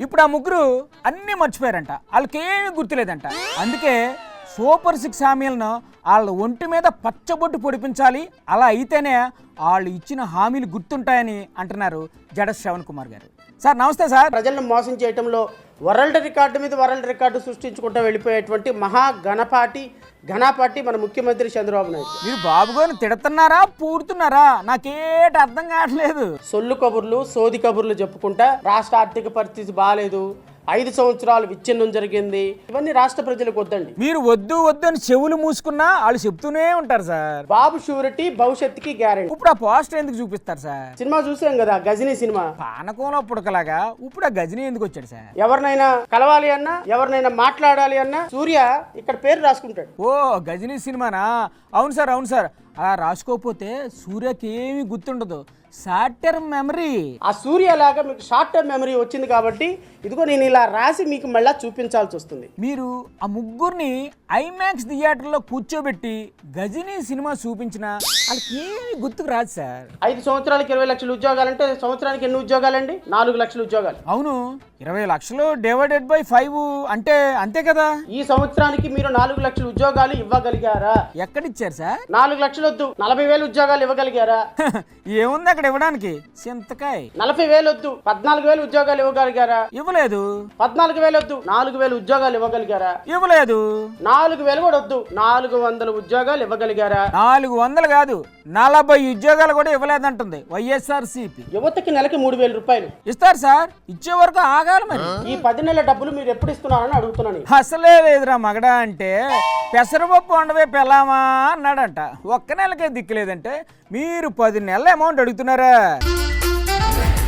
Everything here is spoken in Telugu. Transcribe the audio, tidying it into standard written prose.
ఇప్పుడు ఆ ముగ్గురు అన్నీ మర్చిపోయారంట, వాళ్ళకేమీ గుర్తులేదంట. అందుకే సూపర్ 6 హామీలను వాళ్ళ ఒంటి మీద పచ్చబొట్టు పొడిపించాలి, అలా అయితేనే వాళ్ళు ఇచ్చిన హామీలు గుర్తుంటాయని అంటున్నారు జడ శ్రవణ్ కుమార్ గారు. సార్ నమస్తే సార్. ప్రజలను మోసం చేయడంలో వరల్డ్ రికార్డు మీద వరల్డ్ రికార్డు సృష్టించుకుంటూ వెళ్ళిపోయేటువంటి మహా ఘనపాటి మన ముఖ్యమంత్రి చంద్రబాబు నాయుడు. మీరు బాబు గారిని తిడుతున్నారా పూడుతున్నారా నాకేట అర్థం కావట్లేదు. సొల్లు కబుర్లు సోది కబుర్లు చెప్పుకుంటా రాష్ట్ర ఆర్థిక పరిస్థితి బాగాలేదు, 5 సంవత్సరాలు విచ్ఛిన్నం జరిగింది, ఇవన్నీ రాష్ట్ర ప్రజలకు వద్దండి. మీరు వద్దు వద్దు అని చెవులు మూసుకున్నా వాళ్ళు చెప్తూనే ఉంటారు సార్. బాబు షూరిటీ భవిష్యత్తుకి గ్యారెంటీ. ఇప్పుడు ఆ పోస్టర్ ఎందుకు చూపిస్తారు సార్? సినిమా చూసాం కదా, గజనీ సినిమా. పానకంలో పుడకలాగా ఇప్పుడు ఆ గజనీ ఎందుకు వచ్చాడు సార్? ఎవరినైనా కలవాలి అన్నా, ఎవరినైనా మాట్లాడాలి అన్నా సూర్య ఇక్కడ పేరు రాసుకుంటాడు. ఓ గజనీ సినిమానా? అవును సార్ అవును సార్. అలా రాసుకోకపోతే సూర్యకి ఏమీ గుర్తుండదు, షార్ట్ టర్మ్ మెమరీ. ఆ సూర్య లాగా మీకు షార్ట్ టర్మ్ మెమరీ వచ్చింది కాబట్టి ఇదిగో నేను ఇలా రాసి మీకు మళ్ళీ చూపించాల్సి వస్తుంది. మీరు ఆ ముగ్గురిని ఐమాక్స్ థియేటర్లో కూర్చోబెట్టి గజనీ సినిమా చూపించిన వాళ్ళకి ఏమీ గుర్తుకు రాదు సార్. 5 సంవత్సరాలకి 20 లక్షల ఉద్యోగాలంటే సంవత్సరానికి ఎన్ని ఉద్యోగాలండి? 4 లక్షల ఉద్యోగాలు. అవును, 20 లక్షలు డివైడెడ్ బై 5 అంటే అంతే కదా. ఈ సంవత్సరానికి మీరు 4 లక్షల ఉద్యోగాలు ఇవ్వగలిగారా? ఎక్కడిచ్చారు సార్? 4 లక్షలు వద్దు, 40,000 ఉద్యోగాలు ఇవ్వగలిగారా? ఏముంది అక్కడ ఇవ్వడానికి? చింతకాయ. 40,000 వద్దు, 14,000 ఉద్యోగాలు ఇవ్వగలిగారా? ఇవ్వలేదు. 14,000 వద్దు, 4,000 ఉద్యోగాలు ఇవ్వగలిగారా? ఇవ్వలేదు. 4,000 కూడా వద్దు, 400 ఉద్యోగాలు ఇవ్వగలిగారా? 400 కాదు, 40 ఉద్యోగాలు కూడా ఇవ్వలేదంటుంది వైఎస్ఆర్సీపీ. యువతకి నెలకి 3,000 రూపాయలు ఇస్తారు సార్, ఇచ్చే వరకు ఆగాలి మరి. ఈ 10 నెలల డబ్బులు మీరు ఎప్పుడు ఇస్తున్నారని అడుగుతున్నాను. అసలే లేదురా మగడా అంటే పెసరపప్పు వండవే పెళ్ళామా అన్నాడంట. ఒక్క నెలకే దిక్కులేదంటే మీరు 10 నెలల అమౌంట్ అడుగుతున్నారా?